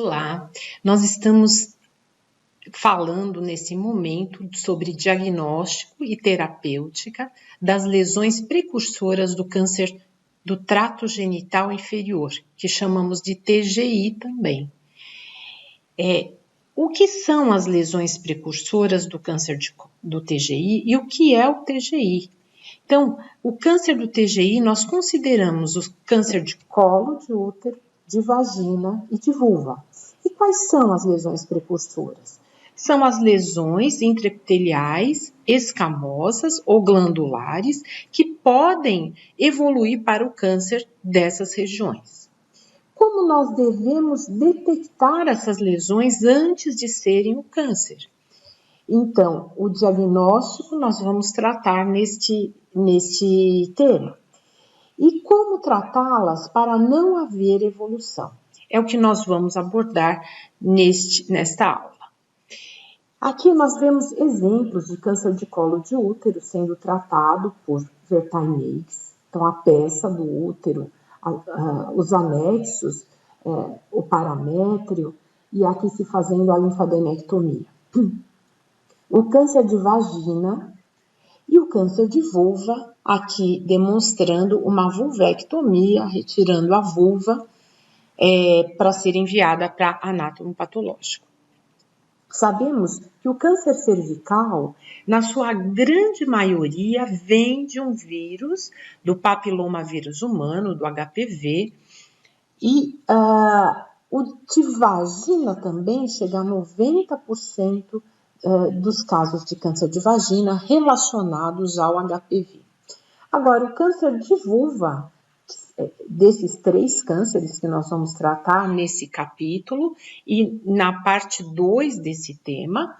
Olá, nós estamos falando nesse momento sobre diagnóstico e terapêutica das lesões precursoras do câncer do trato genital inferior, que chamamos de TGI também. O que são as lesões precursoras do câncer do TGI e o que é o TGI? Então, o câncer do TGI nós consideramos o câncer de colo de útero, de vagina e de vulva. E quais são as lesões precursoras? São as lesões intraepiteliais, escamosas ou glandulares que podem evoluir para o câncer dessas regiões. Como nós devemos detectar essas lesões antes de serem o câncer? Então, o diagnóstico nós vamos tratar neste tema. E como tratá-las para não haver evolução? É o que nós vamos abordar nesta aula. Aqui nós vemos exemplos de câncer de colo de útero sendo tratado por Vertaineix. Então, a peça do útero, os anexos, o paramétrio e aqui se fazendo a linfadenectomia. O câncer de vagina e o câncer de vulva, aqui demonstrando uma vulvectomia, retirando a vulva para ser enviada para anatomopatológico. Sabemos que o câncer cervical, na sua grande maioria, vem de um vírus, do papilomavírus humano, do HPV, e o de vagina também chega a 90% dos casos de câncer de vagina relacionados ao HPV. Agora, o câncer de vulva, desses 3 cânceres que nós vamos tratar nesse capítulo e na parte 2 desse tema,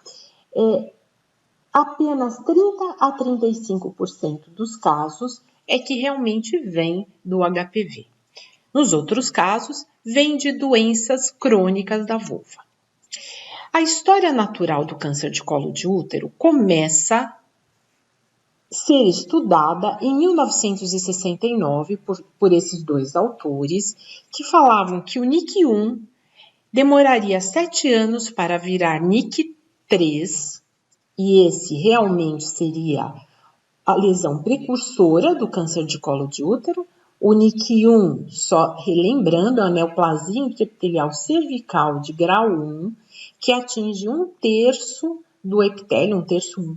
apenas 30 a 35% dos casos é que realmente vem do HPV. Nos outros casos, vem de doenças crônicas da vulva. A história natural do câncer de colo de útero começa a ser estudada em 1969 por esses 2 autores que falavam que o NIC1 demoraria 7 anos para virar NIC3 e esse realmente seria a lesão precursora do câncer de colo de útero. O NIC1, só relembrando, a neoplasia intraepitelial cervical de grau 1, que atinge 1/3 do epitélio, 1/3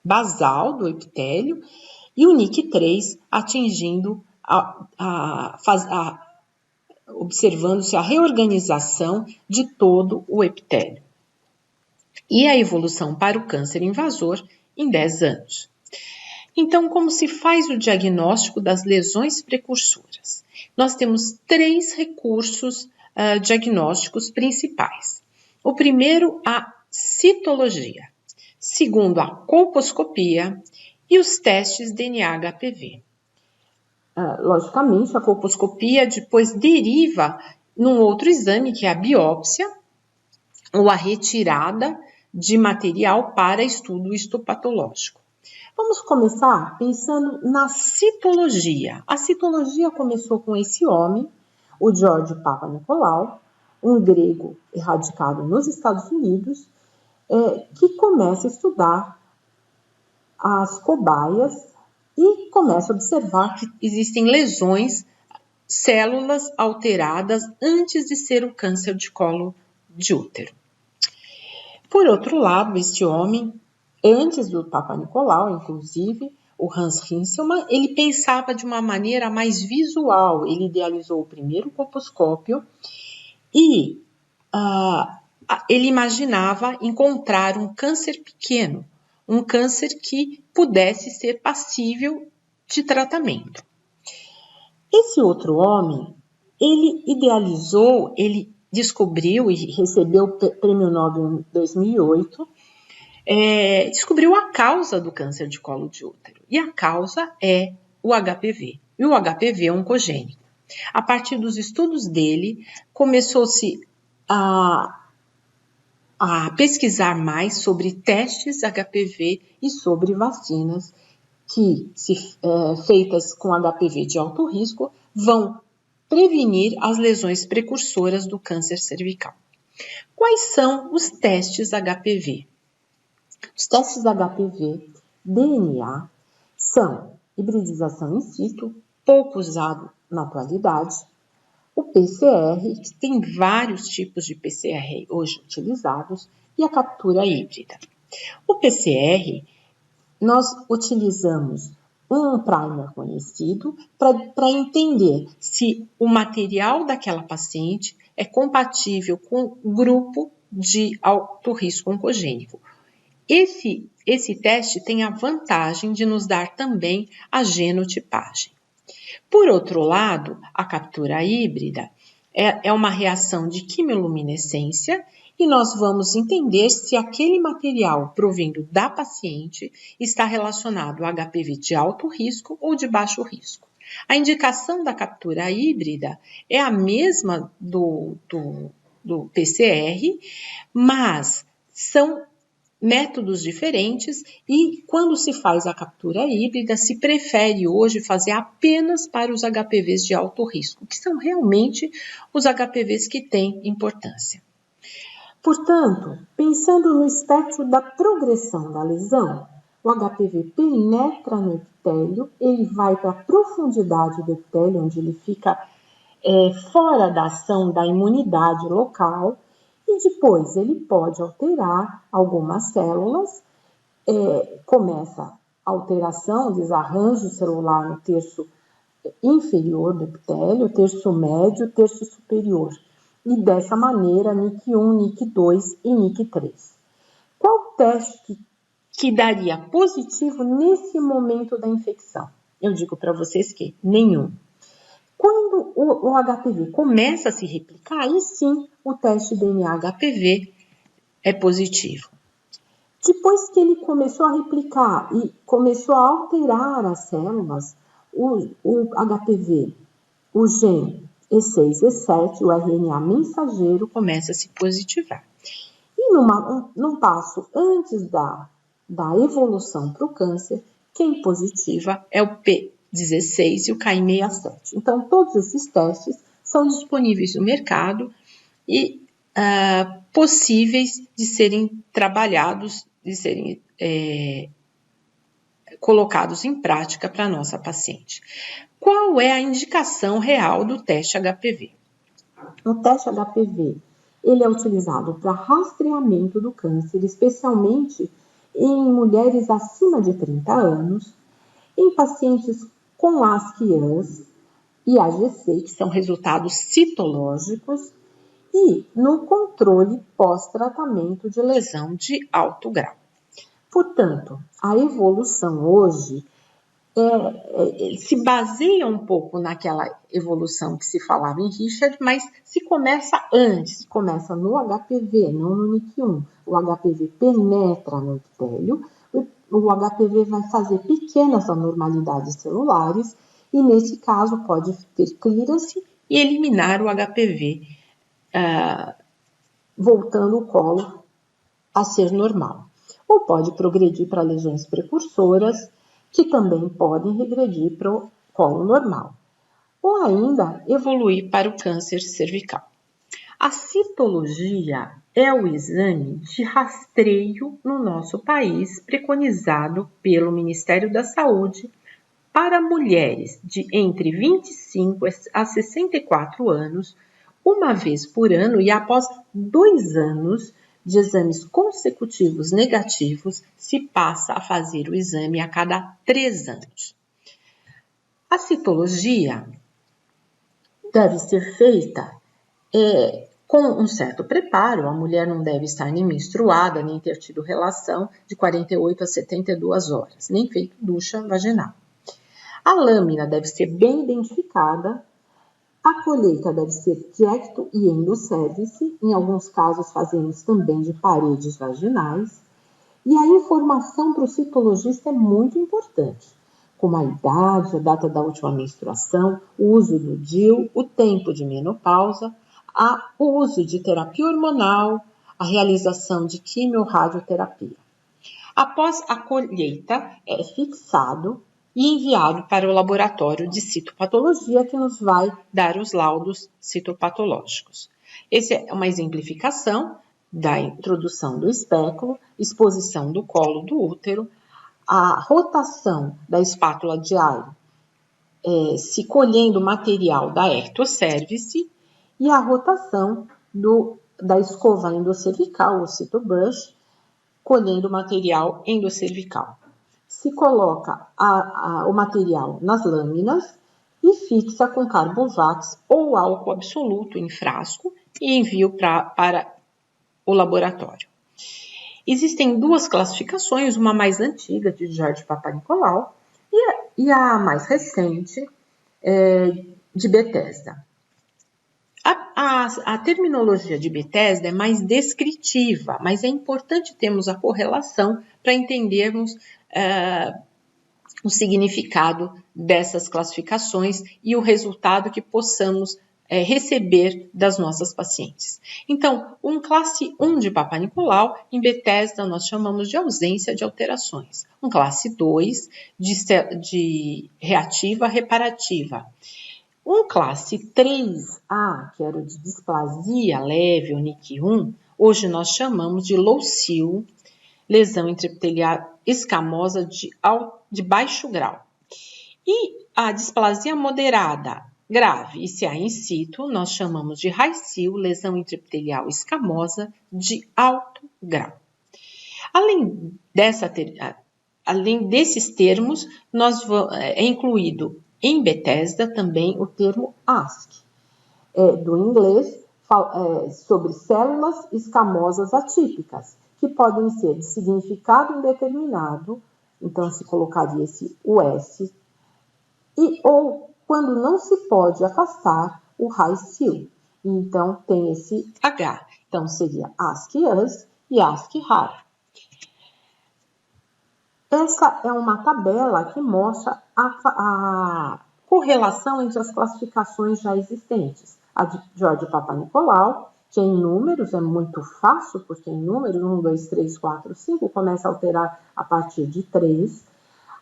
basal do epitélio, e o NIC3 atingindo observando-se a reorganização de todo o epitélio. E a evolução para o câncer invasor em 10 anos. Então, como se faz o diagnóstico das lesões precursoras? Nós temos 3 recursos diagnósticos principais. O primeiro, a citologia. Segundo, a colposcopia e os testes DNA-HPV. Logicamente, a colposcopia depois deriva num outro exame, que é a biópsia, ou a retirada de material para estudo histopatológico. Vamos começar pensando na citologia. A citologia começou com esse homem, o George Papanicolaou, um grego radicado nos Estados Unidos, que começa a estudar as cobaias e começa a observar que existem lesões, células alteradas antes de ser o câncer de colo de útero. Por outro lado, este homem, antes do Papanicolaou, inclusive, o Hans Heinzelmann, ele pensava de uma maneira mais visual. Ele idealizou o primeiro colposcópio e ele imaginava encontrar um câncer pequeno, um câncer que pudesse ser passível de tratamento. Esse outro homem, ele idealizou, ele descobriu e recebeu o Prêmio Nobel em 2008, descobriu a causa do câncer de colo de útero. E a causa é o HPV. E o HPV é oncogênico. A partir dos estudos dele, começou-se a pesquisar mais sobre testes HPV e sobre vacinas que, feitas com HPV de alto risco, vão prevenir as lesões precursoras do câncer cervical. Quais são os testes HPV? Os testes HPV DNA são hibridização in situ, pouco usado na atualidade, o PCR, que tem vários tipos de PCR hoje utilizados, e a captura híbrida. O PCR, nós utilizamos um primer conhecido para entender se o material daquela paciente é compatível com o grupo de alto risco oncogênico. Esse teste tem a vantagem de nos dar também a genotipagem. Por outro lado, a captura híbrida é uma reação de quimioluminescência e nós vamos entender se aquele material provindo da paciente está relacionado a HPV de alto risco ou de baixo risco. A indicação da captura híbrida é a mesma do PCR, mas são métodos diferentes e quando se faz a captura híbrida, se prefere hoje fazer apenas para os HPVs de alto risco, que são realmente os HPVs que têm importância. Portanto, pensando no espectro da progressão da lesão, o HPV penetra no epitélio, ele vai para a profundidade do epitélio, onde ele fica fora da ação da imunidade local, e depois ele pode alterar algumas células, começa a alteração, desarranjo celular no terço inferior do epitélio, terço médio, terço superior. E dessa maneira, NIC1, NIC2 e NIC3. Qual teste que daria positivo nesse momento da infecção? Eu digo para vocês que nenhum. Quando o HPV começa a se replicar, aí sim o teste DNA HPV é positivo. Depois que ele começou a replicar e começou a alterar as células, o HPV, o gene E6, E7, o RNA mensageiro começa a se positivar. E num passo antes da evolução para o câncer, quem positiva é o P16 e o Ki67. Então, todos esses testes são disponíveis no mercado e possíveis de serem trabalhados, de serem colocados em prática para a nossa paciente. Qual é a indicação real do teste HPV? O teste HPV, ele é utilizado para rastreamento do câncer, especialmente em mulheres acima de 30 anos, em pacientes com ASC-IANS e AGC, que são resultados citológicos, e no controle pós-tratamento de lesão de alto grau. Portanto, a evolução hoje se baseia um pouco naquela evolução que se falava em Richard, mas se começa antes, se começa no HPV, não no NIC1. O HPV penetra no epitélio, o HPV vai fazer pequenas anormalidades celulares e, nesse caso, pode ter clearance e eliminar o HPV, voltando o colo a ser normal. Ou pode progredir para lesões precursoras, que também podem regredir para o colo normal. Ou ainda evoluir para o câncer cervical. A citologia é o exame de rastreio no nosso país preconizado pelo Ministério da Saúde para mulheres de entre 25 a 64 anos, uma vez por ano e após 2 anos de exames consecutivos negativos, se passa a fazer o exame a cada 3 anos. A citologia deve ser feita com um certo preparo. A mulher não deve estar nem menstruada, nem ter tido relação de 48 a 72 horas, nem feito ducha vaginal. A lâmina deve ser bem identificada. A colheita deve ser diecto e endocévice, em alguns casos fazemos também de paredes vaginais. E a informação para o citologista é muito importante, como a idade, a data da última menstruação, o uso do DIU, o tempo de menopausa, o uso de terapia hormonal, a realização de quimio-radioterapia. Após a colheita, é fixado e enviado para o laboratório de citopatologia, que nos vai dar os laudos citopatológicos. Essa é uma exemplificação da introdução do espéculo, exposição do colo do útero, a rotação da espátula de alho, se colhendo material da ectocervice, e a rotação da escova endocervical, o citobrush, colhendo material endocervical. Se coloca o material nas lâminas e fixa com Carbovax ou álcool absoluto em frasco e envio para o laboratório. Existem duas classificações, uma mais antiga, de Jorge Papanicolaou, e a mais recente, de Bethesda. A terminologia de Bethesda é mais descritiva, mas é importante termos a correlação para entendermos o significado dessas classificações e o resultado que possamos receber das nossas pacientes. Então, classe 1 de Papanicolaou, em Bethesda nós chamamos de ausência de alterações. Classe 2 de reativa reparativa. Classe 3A, que era o de displasia leve, o NIC1, hoje nós chamamos de Low-Seal, lesão intraepitelial escamosa de baixo grau. E a displasia moderada, grave, ICA in situ, nós chamamos de High-Seal, lesão intraepitelial escamosa de alto grau. Além desses termos, é incluído em Bethesda também o termo ASC, do inglês, sobre células escamosas atípicas, que podem ser de significado indeterminado, então se colocaria esse US, ou quando não se pode afastar o High-Seal, então tem esse H, então seria ASC-US e ASC-RAR. Essa é uma tabela que mostra a correlação entre as classificações já existentes. A de Jorge Papanicolaou, que em números é muito fácil, porque em números 1, 2, 3, 4, 5 começa a alterar a partir de 3.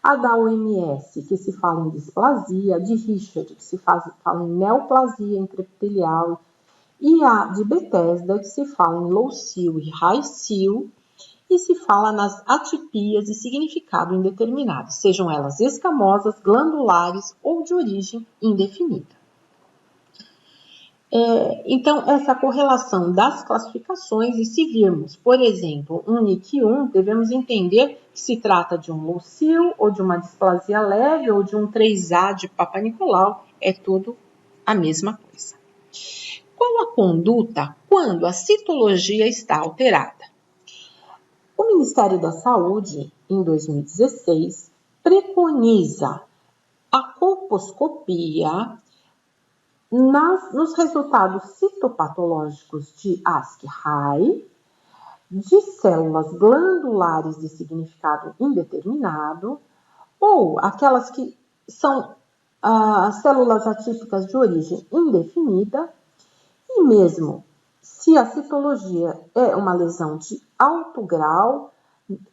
A da OMS, que se fala em displasia, de Richard, que se fala em neoplasia intraepitelial, e a de Bethesda, que se fala em Low-Seal e High-Seal, e se fala nas atipias de significado indeterminado, sejam elas escamosas, glandulares ou de origem indefinida. Então, essa correlação das classificações, e se virmos, por exemplo, um NIC1, devemos entender que se trata de um Low-Seal, ou de uma displasia leve, ou de um 3A de Papanicolaou, é tudo a mesma coisa. Qual a conduta quando a citologia está alterada? O Ministério da Saúde, em 2016, preconiza a colposcopia nos resultados citopatológicos de ASC-High, de células glandulares de significado indeterminado, ou aquelas que são células atípicas de origem indefinida, e mesmo se a citologia é uma lesão de alto grau,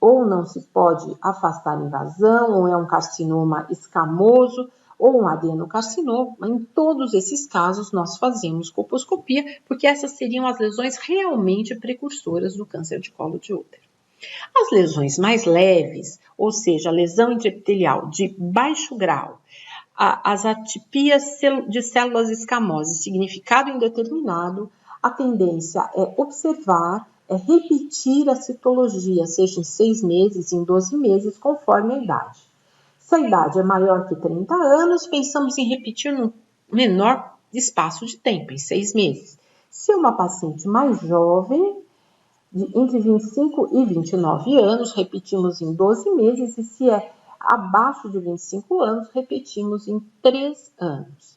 ou não se pode afastar a invasão, ou é um carcinoma escamoso, ou um adenocarcinoma, em todos esses casos nós fazemos colposcopia, porque essas seriam as lesões realmente precursoras do câncer de colo de útero. As lesões mais leves, ou seja, a lesão intraepitelial de baixo grau, as atipias de células escamosas, significado indeterminado, a tendência é observar, é repetir a citologia, seja em 6 meses, em 12 meses, conforme a idade. Se a idade é maior que 30 anos, pensamos em repetir num menor espaço de tempo, em 6 meses. Se uma paciente mais jovem, entre 25 e 29 anos, repetimos em 12 meses, e se é abaixo de 25 anos, repetimos em 3 anos.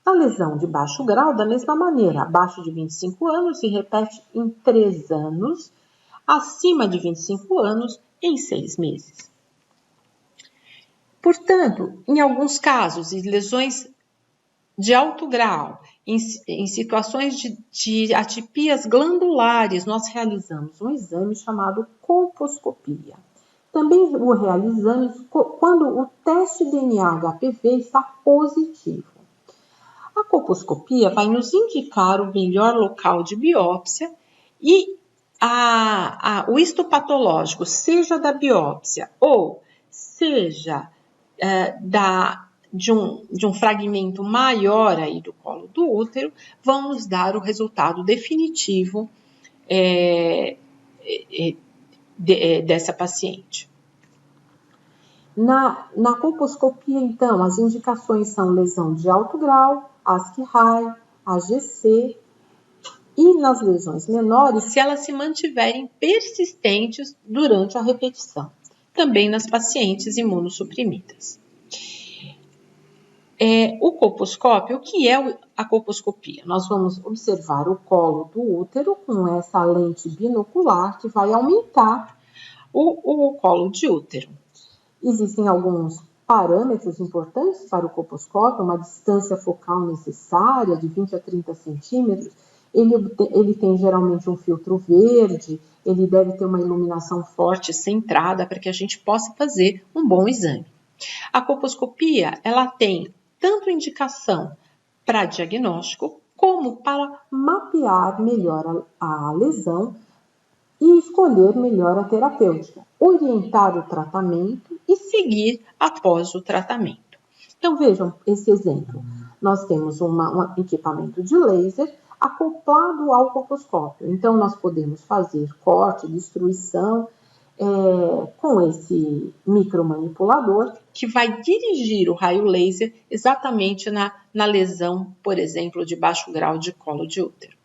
A lesão de baixo grau, da mesma maneira, abaixo de 25 anos, se repete em 3 anos, acima de 25 anos, em 6 meses. Portanto, em alguns casos, em lesões de alto grau, em situações de atipias glandulares, nós realizamos um exame chamado colposcopia. Também o realizamos quando o teste DNA-HPV está positivo. A colposcopia vai nos indicar o melhor local de biópsia e o histopatológico, seja da biópsia ou seja de um fragmento maior aí do colo do útero, vão nos dar o resultado definitivo dessa paciente. Na colposcopia, então, as indicações são lesão de alto grau, ASC-HI, AGC, e nas lesões menores, se elas se mantiverem persistentes durante a repetição, também nas pacientes imunossuprimidas. O colposcópio, o que é a colposcopia? Nós vamos observar o colo do útero com essa lente binocular que vai aumentar o colo de útero. Existem alguns parâmetros importantes para o colposcópio, uma distância focal necessária de 20 a 30 centímetros. Ele tem geralmente um filtro verde, ele deve ter uma iluminação forte centrada para que a gente possa fazer um bom exame. A colposcopia, ela tem tanto indicação para diagnóstico como para mapear melhor a lesão e escolher melhor a terapêutica, orientar o tratamento e seguir após o tratamento. Então vejam esse exemplo. Nós temos um equipamento de laser acoplado ao colposcópio. Então nós podemos fazer corte, destruição com esse micromanipulador que vai dirigir o raio laser exatamente na lesão, por exemplo, de baixo grau de colo de útero.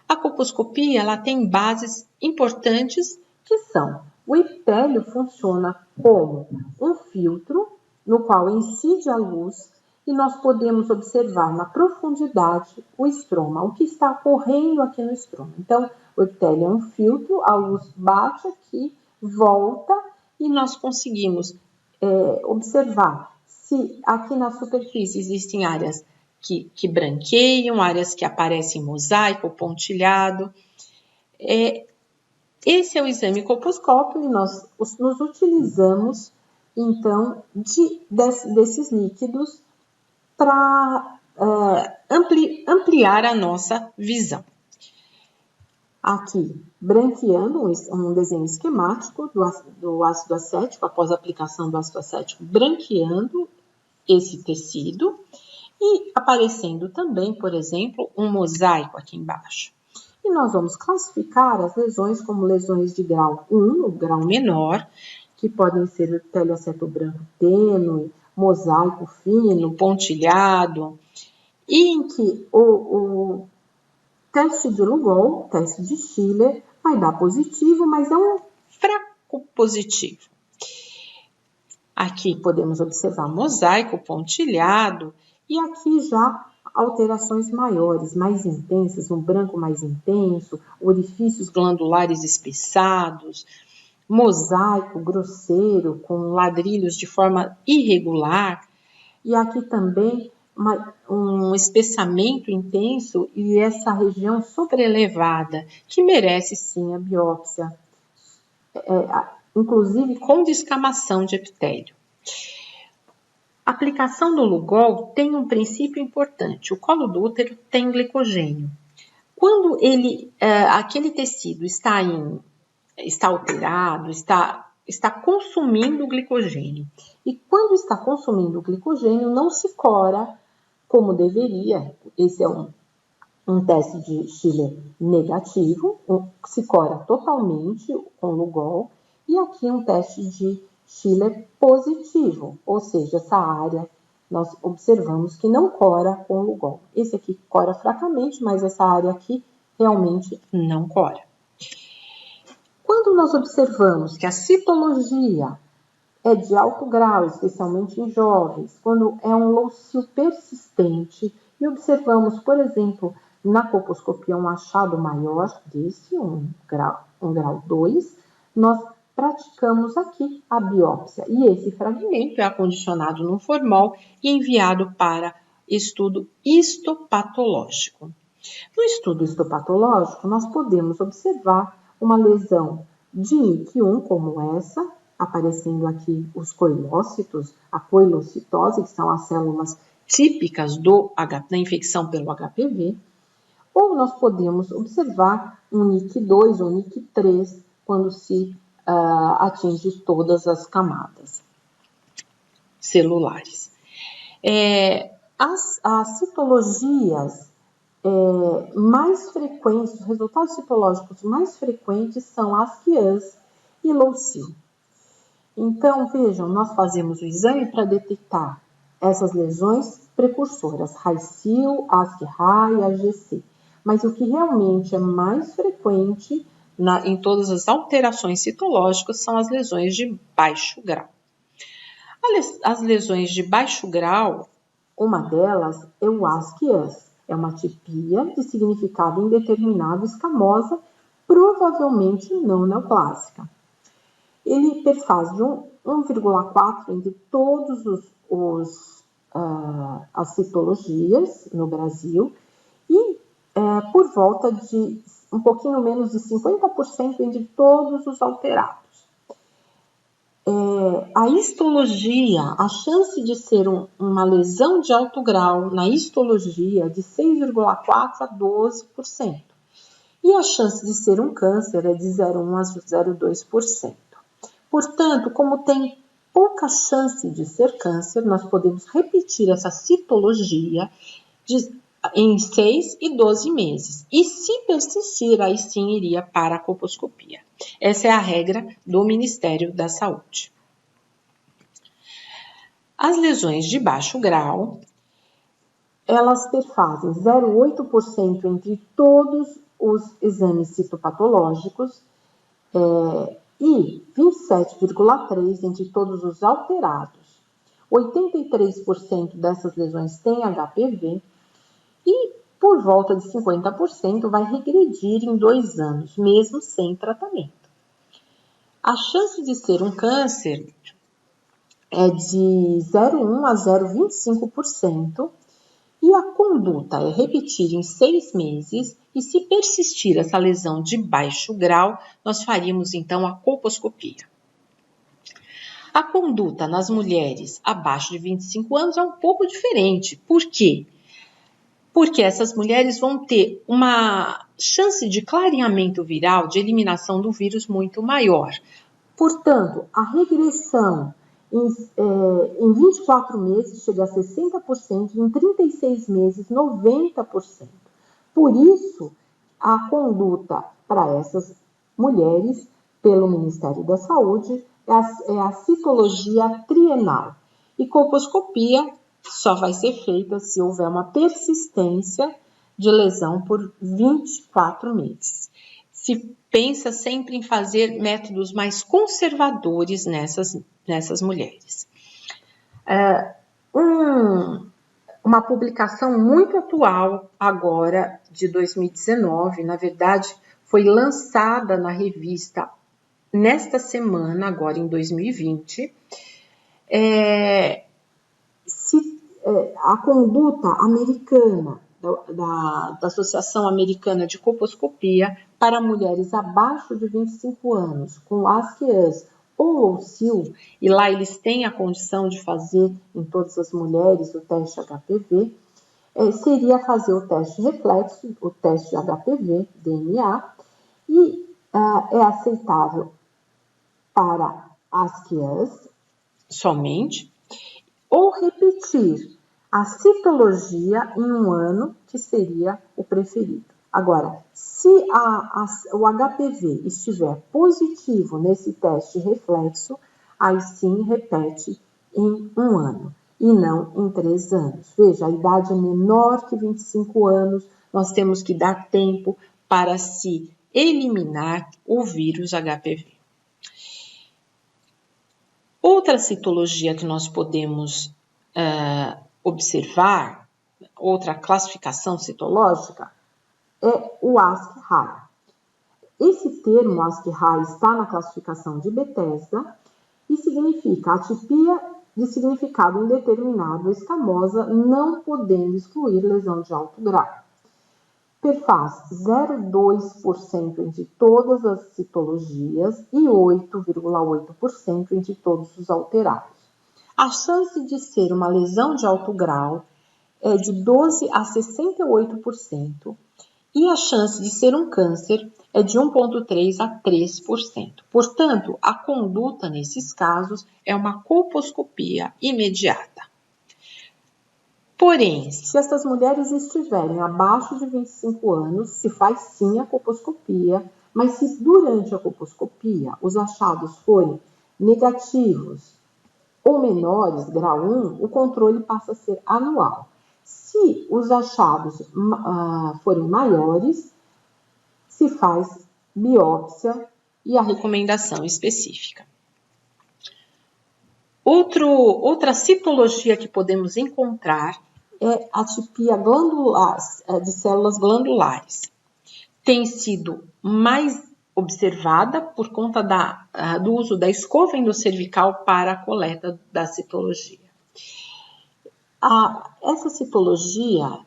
A colposcopia, ela tem bases importantes que são: o epitélio funciona como um filtro no qual incide a luz e nós podemos observar na profundidade o estroma, o que está ocorrendo aqui no estroma. Então, o epitélio é um filtro, a luz bate aqui, volta e nós conseguimos observar se aqui na superfície existem áreas que branqueiam, áreas que aparecem mosaico, pontilhado. Esse é o exame colposcópio e nós nos utilizamos, então, desses líquidos para ampliar a nossa visão. Aqui, branqueando, um desenho esquemático do ácido acético, após a aplicação do ácido acético, branqueando esse tecido e aparecendo também, por exemplo, um mosaico aqui embaixo. E nós vamos classificar as lesões como lesões de grau 1, o grau menor, que podem ser epitélio aceto-branco tênue, mosaico fino, pontilhado, e em que o teste de Lugol, teste de Schiller, vai dar positivo, mas é um fraco positivo. Aqui podemos observar mosaico, pontilhado, e aqui já alterações maiores, mais intensas, um branco mais intenso, orifícios glandulares espessados, mosaico grosseiro, com ladrilhos de forma irregular, e aqui também um espessamento intenso e essa região sobrelevada, que merece sim a biópsia, inclusive com descamação de epitélio. A aplicação do Lugol tem um princípio importante. O colo do útero tem glicogênio. Quando aquele tecido está alterado, está consumindo glicogênio. E quando está consumindo glicogênio, não se cora como deveria. Esse é um teste de Schiller negativo, se cora totalmente com Lugol. E aqui um teste de Schiller positivo, ou seja, essa área nós observamos que não cora com Lugol. Esse aqui cora fracamente, mas essa área aqui realmente não cora. Quando nós observamos que a citologia é de alto grau, especialmente em jovens, quando é um locil persistente, e observamos, por exemplo, na colposcopia um achado maior desse, um grau 2, nós praticamos aqui a biópsia. E esse fragmento é acondicionado num formol e enviado para estudo histopatológico. No estudo histopatológico, nós podemos observar uma lesão de NIC1 como essa, aparecendo aqui os coilócitos, a coilocitose, que são as células típicas da infecção pelo HPV, ou nós podemos observar um NIC2 ou NIC3 quando se atinge todas as camadas celulares. As citologias mais frequentes, os resultados citológicos mais frequentes são ASCII-US e LOCIL. Então, vejam, nós fazemos o exame para detectar essas lesões precursoras, RAICIL, ASCII-RA e AGC. Mas o que realmente é mais frequente em todas as alterações citológicas são as lesões de baixo grau. As lesões de baixo grau, uma delas é o ASCII-US. É uma atipia de significado indeterminado escamosa, provavelmente não neoplásica. Ele perfaz de 1,4 entre todos as citologias no Brasil e por volta de um pouquinho menos de 50% entre todos os alterados. A histologia, a chance de ser uma lesão de alto grau na histologia é de 6,4% a 12%. E a chance de ser um câncer é de 0,1% a 0,2%. Portanto, como tem pouca chance de ser câncer, nós podemos repetir essa citologia em 6 e 12 meses. E se persistir, aí sim iria para a colposcopia. Essa é a regra do Ministério da Saúde. As lesões de baixo grau, elas perfazem 0,8% entre todos os exames citopatológicos e 27,3% entre todos os alterados. 83% dessas lesões têm HPV e por volta de 50% vai regredir em 2 anos, mesmo sem tratamento. A chance de ser um câncer é de 0,1% a 0,25% e a conduta é repetir em 6 meses e se persistir essa lesão de baixo grau, nós faríamos então a colposcopia. A conduta nas mulheres abaixo de 25 anos é um pouco diferente. Por quê? Porque essas mulheres vão ter uma chance de clareamento viral, de eliminação do vírus muito maior. Portanto, a regressão em 24 meses chega a 60%, em 36 meses 90%. Por isso, a conduta para essas mulheres, pelo Ministério da Saúde, é a citologia trienal. E colposcopia só vai ser feita se houver uma persistência de lesão por 24 meses. Se pensa sempre em fazer métodos mais conservadores nessas mulheres. Uma publicação muito atual agora, de 2019, na verdade, foi lançada na revista nesta semana, agora em 2020, a conduta americana, da Associação Americana de Colposcopia para mulheres abaixo de 25 anos, com ASCII-US ou LOCIL, e lá eles têm a condição de fazer em todas as mulheres o teste HPV, seria fazer o teste reflexo, o teste HPV, DNA, e é aceitável para ASCII-US somente, ou repetir a citologia em 1 ano, que seria o preferido. Agora, se o HPV estiver positivo nesse teste reflexo, aí sim repete em 1 ano e não em 3 anos. Veja, a idade é menor que 25 anos, nós temos que dar tempo para se eliminar o vírus HPV. Outra citologia que nós podemos observar, outra classificação citológica, é o ASCII-RA. Esse termo ASCII-RA está na classificação de Bethesda e significa atipia de significado indeterminado escamosa, não podendo excluir lesão de alto grau. perfaz 0,2% entre todas as citologias e 8,8% entre todos os alterados. A chance de ser uma lesão de alto grau é de 12 a 68% e a chance de ser um câncer é de 1,3 a 3%. Portanto, a conduta nesses casos é uma colposcopia imediata. Porém, se essas mulheres estiverem abaixo de 25 anos, se faz sim a colposcopia, mas se durante a colposcopia os achados forem negativos ou menores, grau 1, o controle passa a ser anual. Se os achados forem maiores, se faz biópsia e a recomendação específica. Outra citologia que podemos encontrar é a atipia glandular, de células glandulares. Tem sido mais observada por conta do uso da escova endocervical para a coleta da citologia. Essa citologia,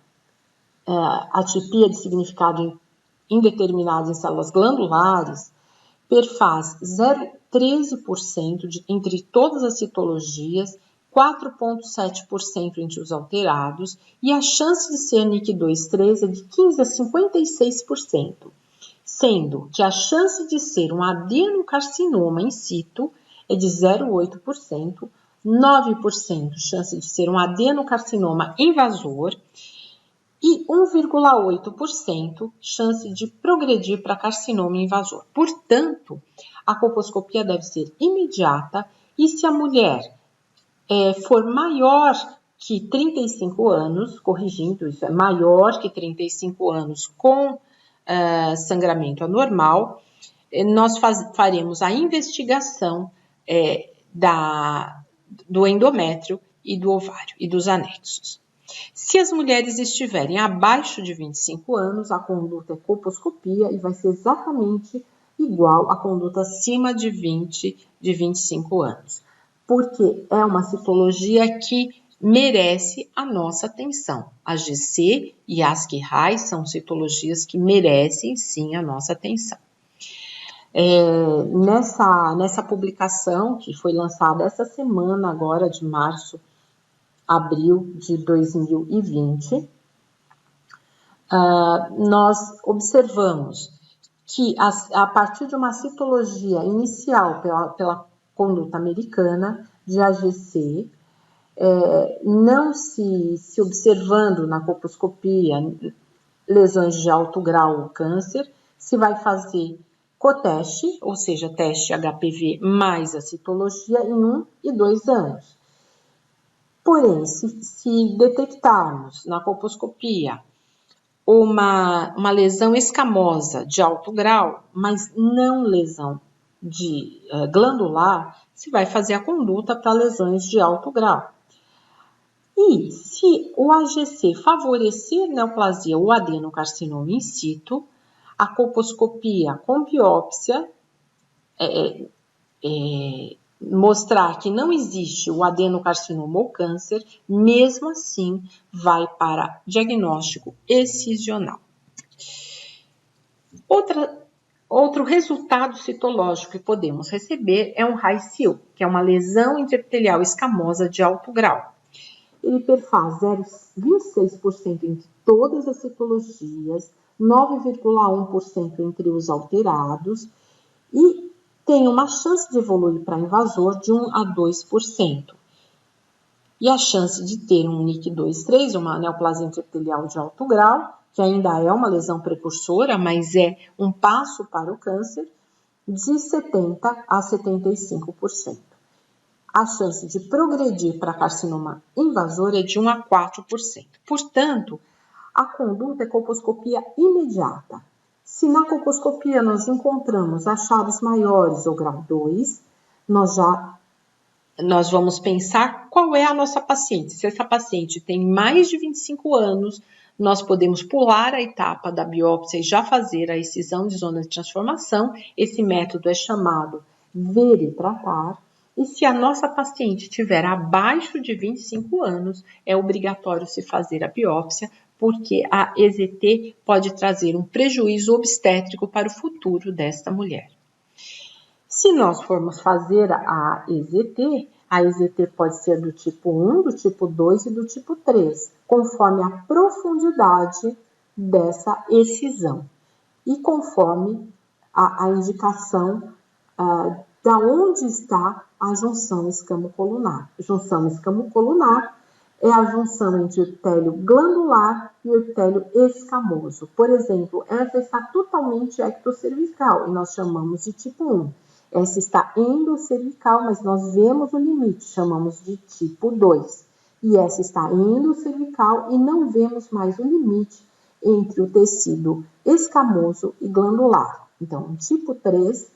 atipia de significado indeterminado em células glandulares, perfaz 0,13% entre todas as citologias, 4,7% entre os alterados, e a chance de ser NIC2,3 é de 15 a 56%, sendo que a chance de ser um adenocarcinoma in situ é de 0,8%, 9% chance de ser um adenocarcinoma invasor e 1,8% chance de progredir para carcinoma invasor. Portanto, a colposcopia deve ser imediata e se a mulher for maior que 35 anos, corrigindo isso, é maior que 35 anos com sangramento anormal, nós faremos a investigação do endométrio e do ovário e dos anexos. Se as mulheres estiverem abaixo de 25 anos, a conduta é colposcopia e vai ser exatamente igual à conduta acima de 25 anos, porque é uma citologia que merece a nossa atenção. A GC e a ASCII-RAI são citologias que merecem sim a nossa atenção. Nessa publicação que foi lançada essa semana, agora de abril de 2020, nós observamos que a partir de uma citologia inicial pela conduta americana de AGC, não se observando na colposcopia lesões de alto grau ou câncer, se vai fazer coteste, ou seja, teste HPV mais a citologia em 1 e 2 anos. Porém, se detectarmos na colposcopia uma lesão escamosa de alto grau, mas não lesão glandular, se vai fazer a conduta para lesões de alto grau. E se o AGC favorecer neoplasia ou adenocarcinoma in situ, a colposcopia com biópsia mostrar que não existe o adenocarcinoma ou câncer, mesmo assim vai para diagnóstico excisional. Outro resultado citológico que podemos receber é um RAI-SIL, que é uma lesão intraepitelial escamosa de alto grau. Ele perfaz 0,26% entre todas as citologias, 9,1% entre os alterados e tem uma chance de evoluir para invasor de 1 a 2%. E a chance de ter um NIC2,3, uma neoplasia intraepitelial de alto grau, que ainda é uma lesão precursora, mas é um passo para o câncer, de 70 a 75%. A chance de progredir para carcinoma invasor é de 1 a 4%. Portanto, a conduta é colposcopia imediata. Se na colposcopia nós encontramos achados maiores ou grau 2, nós vamos pensar qual é a nossa paciente. Se essa paciente tem mais de 25 anos, nós podemos pular a etapa da biópsia e já fazer a excisão de zona de transformação. Esse método é chamado ver e tratar. E se a nossa paciente estiver abaixo de 25 anos, é obrigatório se fazer a biópsia porque a EZT pode trazer um prejuízo obstétrico para o futuro desta mulher. Se nós formos fazer a EZT pode ser do tipo 1, do tipo 2 e do tipo 3, conforme a profundidade dessa excisão e conforme a indicação da onde está a junção escamocolunar. Junção escamocolunar é a junção entre o epitélio glandular e o epitélio escamoso. Por exemplo, essa está totalmente ectocervical e nós chamamos de tipo 1. Essa está endocervical, mas nós vemos o limite, chamamos de tipo 2. E essa está endocervical e não vemos mais o limite entre o tecido escamoso e glandular. Então, tipo 3,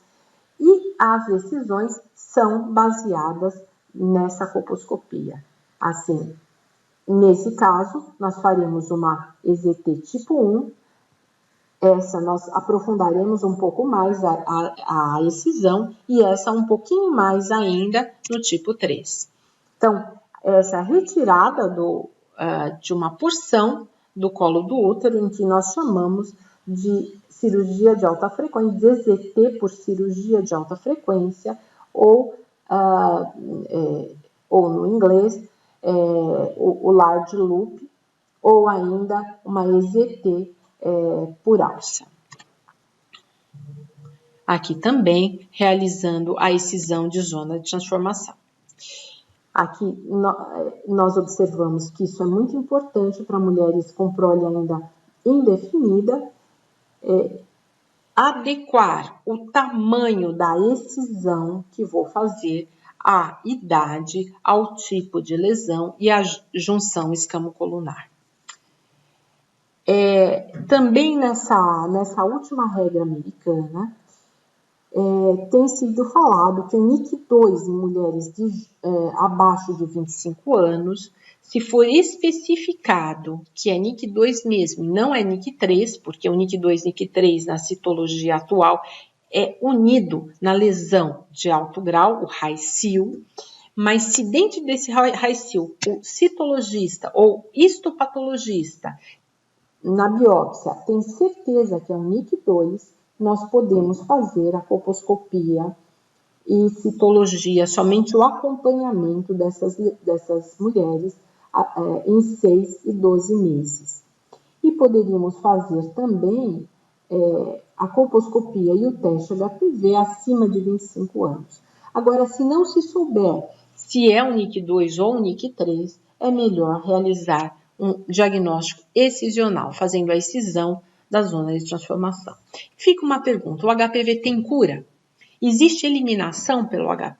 e as decisões são baseadas nessa colposcopia. Assim, nesse caso, nós faremos uma EZT tipo 1, essa nós aprofundaremos um pouco mais a excisão e essa um pouquinho mais ainda no tipo 3. Então, essa retirada de uma porção do colo do útero, em que nós chamamos de cirurgia de alta frequência, DZT por cirurgia de alta frequência, ou no inglês, o large loop, ou ainda uma EZT por alça. Aqui também realizando a excisão de zona de transformação. Aqui nós observamos que isso é muito importante para mulheres com prole ainda indefinida, adequar o tamanho da excisão que vou fazer à idade, ao tipo de lesão e à junção escamocolunar. Também nessa última regra americana, tem sido falado que o NIC2 em mulheres abaixo de 25 anos, se for especificado que é NIC2 mesmo, não é NIC3, porque o NIC2 e NIC3 na citologia atual é unido na lesão de alto grau, o RAICIL, mas se dentro desse RAICIL o citologista ou histopatologista na biópsia tem certeza que é um NIC2, nós podemos fazer a colposcopia e citologia, somente o acompanhamento dessas mulheres em 6 e 12 meses. E poderíamos fazer também a colposcopia e o teste HPV acima de 25 anos. Agora, se não se souber se é um NIC2 ou um NIC3, é melhor realizar um diagnóstico excisional, fazendo a excisão da zona de transformação. Fica uma pergunta, o HPV tem cura? Existe eliminação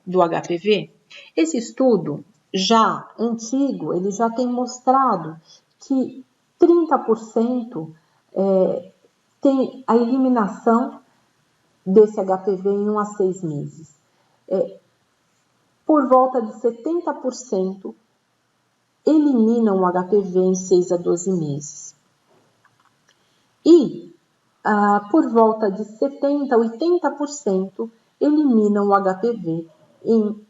do HPV? Esse estudo já antigo, ele já tem mostrado que 30% tem a eliminação desse HPV em 1 a 6 meses. Por volta de 70% eliminam o HPV em 6 a 12 meses. E por volta de 70% a 80% eliminam o HPV em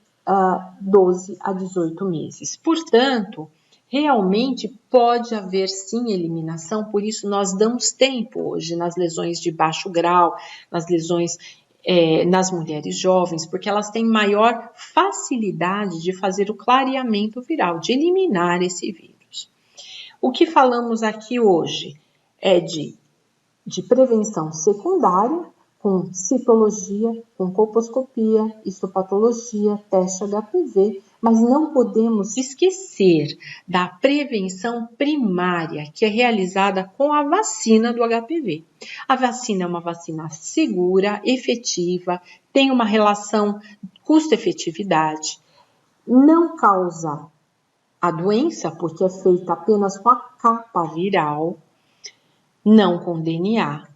12 a 18 meses. Portanto, realmente pode haver sim eliminação, por isso nós damos tempo hoje nas lesões de baixo grau, nas lesões nas mulheres jovens, porque elas têm maior facilidade de fazer o clareamento viral, de eliminar esse vírus. O que falamos aqui hoje é de prevenção secundária, com citologia, com colposcopia, histopatologia, teste HPV, mas não podemos esquecer da prevenção primária, que é realizada com a vacina do HPV. A vacina é uma vacina segura, efetiva, tem uma relação custo-efetividade, não causa a doença, porque é feita apenas com a capa viral, não com DNA.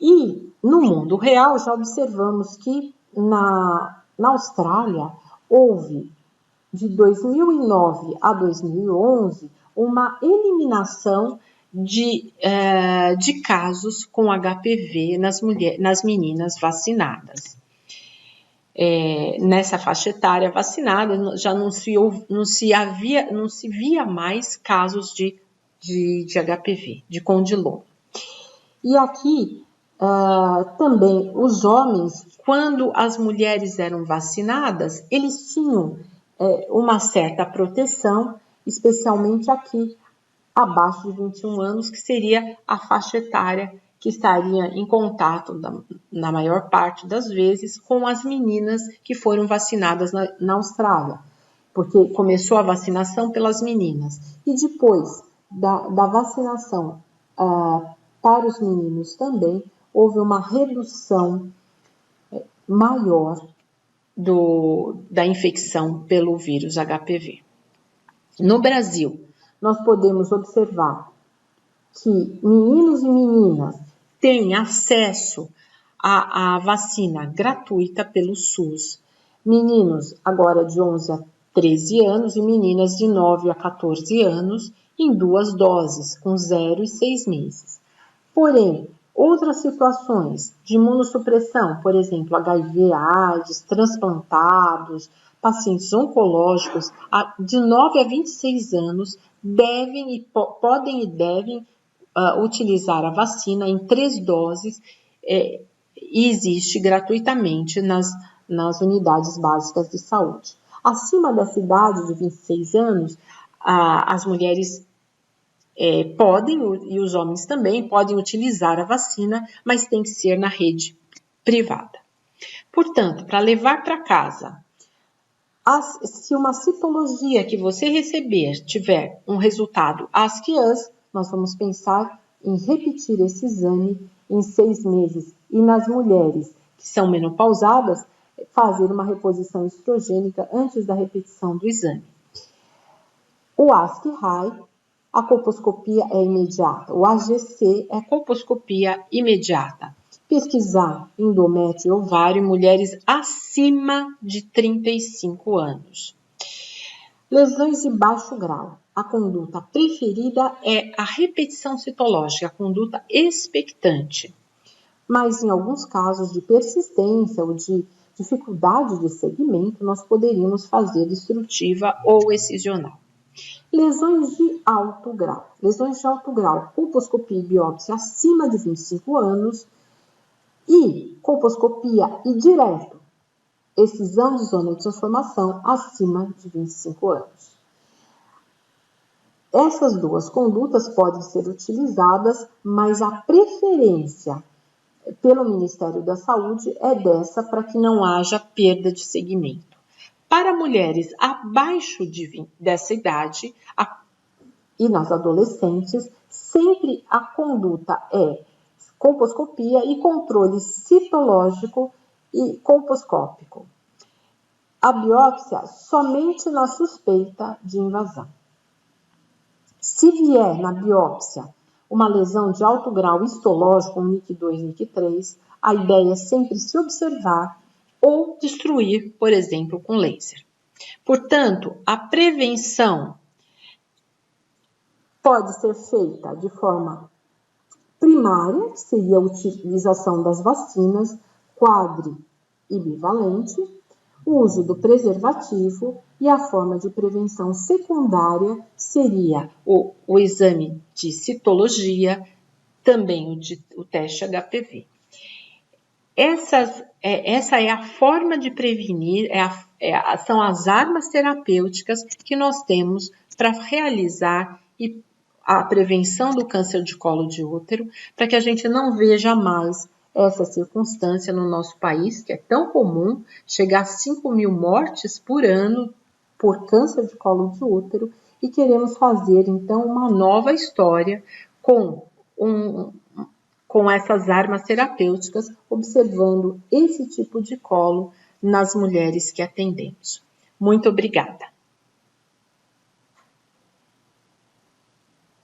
E no mundo real já observamos que na Austrália houve de 2009 a 2011 uma eliminação de casos com HPV nas meninas vacinadas. Nessa faixa etária vacinada já não se via mais casos de de HPV, de condiloma. E aqui também os homens, quando as mulheres eram vacinadas, eles tinham uma certa proteção, especialmente aqui abaixo de 21 anos, que seria a faixa etária que estaria em contato, na maior parte das vezes, com as meninas que foram vacinadas na Austrália, porque começou a vacinação pelas meninas. E depois da vacinação para os meninos também, houve uma redução maior da infecção pelo vírus HPV. No Brasil, nós podemos observar que meninos e meninas têm acesso à vacina gratuita pelo SUS. Meninos agora de 11 a 13 anos e meninas de 9 a 14 anos em 2 doses, com 0 e 6 meses. Porém, outras situações de imunossupressão, por exemplo, HIV, AIDS, transplantados, pacientes oncológicos de 9 a 26 anos podem e devem utilizar a vacina em 3 doses e existe gratuitamente nas unidades básicas de saúde. Acima dessa idade de 26 anos, as mulheres podem, e os homens também, podem utilizar a vacina, mas tem que ser na rede privada. Portanto, para levar para casa, se uma citologia que você receber tiver um resultado ASC-US, nós vamos pensar em repetir esse exame em 6 meses. E nas mulheres que são menopausadas, fazer uma reposição estrogênica antes da repetição do exame. O ASC-High, a colposcopia é imediata. O AGC é colposcopia imediata. Pesquisar endométrio e ovário em mulheres acima de 35 anos. Lesões de baixo grau. A conduta preferida é a repetição citológica, a conduta expectante. Mas em alguns casos de persistência ou de dificuldade de segmento, nós poderíamos fazer destrutiva ou excisional. Lesões de alto grau. Lesões de alto grau, colposcopia e biópsia acima de 25 anos e colposcopia e direto, excisão de zona de transformação acima de 25 anos. Essas duas condutas podem ser utilizadas, mas a preferência pelo Ministério da Saúde é dessa para que não haja perda de segmento. Para mulheres abaixo dessa idade e nas adolescentes, sempre a conduta é colposcopia e controle citológico e colposcópico. A biópsia somente na suspeita de invasão. Se vier na biópsia uma lesão de alto grau histológico, um NIC2, NIC3, a ideia é sempre se observar ou destruir, por exemplo, com laser. Portanto, a prevenção pode ser feita de forma primária, que seria a utilização das vacinas quadri e bivalente, o uso do preservativo e a forma de prevenção secundária seria o exame de citologia, também o teste HPV. Essa é a forma de prevenir, são as armas terapêuticas que nós temos para realizar a prevenção do câncer de colo de útero, para que a gente não veja mais essa circunstância no nosso país, que é tão comum, chegar a 5.000 mortes por ano por câncer de colo de útero, e queremos fazer, então, uma nova história com essas armas terapêuticas, observando esse tipo de colo nas mulheres que atendemos. Muito obrigada.